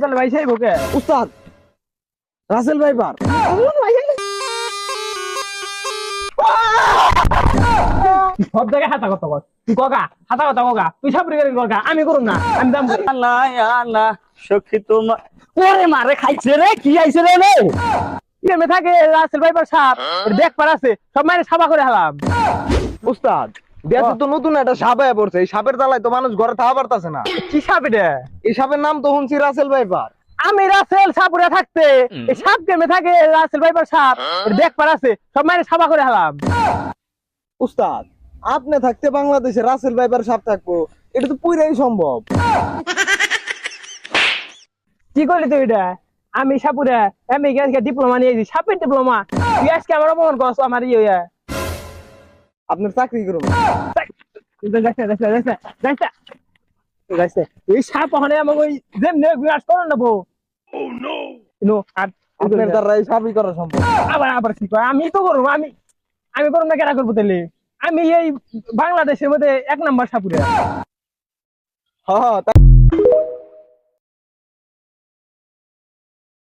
চল ভাই সাহেব ওকে উস্তাদ রাসেল ভাইপার। সব জায়গায় হাতা কথা বল তুই কগা হাতা কথা কগা তুই সাপুরি করে কগা আমি করুম না আমি দাম করি আল্লাহ সখী তোমার ওরে মারে খাইছে রে কি আইছে রে রে এমে থাকে রাসেল ভাইপার সাপ দেখ পার আছে সব মাইরে সাবা করে হালাম উস্তাদ দেশে তো নতুন একটা সাপ আয়া পড়ছে, এই সাপের জ্বালায় তো মানুষ ঘরে থাকা পারতাছে না। কি সাপ এটা এই সাপের নাম তো শুনছি রাসেল ভাইপার। আমি রাসেল সাপুরে থাকতে এই সাপ কেমে থাকে রাসেল ভাইপার সাপ দেখ পার আছে সব মাইরে সাবা করে হালাম উস্তাদ আপনি থাকতে বাংলাদেশে রাসেল ভাইপার সাপ থাকবো, এটা তো পুরাই সম্ভব। কি করলি তুই এটা আমি সাপুরে আমি আজকে ডিপ্লোমা নিয়েছি সাপের ডিপ্লোমা তুই আজকে আমার অপমান করছো আমার ইয়ে আপনার চাকরি করুন। এই সাপ ওখানে আমাকে ওই যেমনি বিনাশ করো না বউ আপনার দ্বারা এই সাপই করা সম্ভব। আবার আবার কি কয় আমি তো করবো আমি আমি করবো না কেনা করবো তাহলে আমি এই বাংলাদেশের মধ্যে 1 নাম্বার সাপুরে হ্যাঁ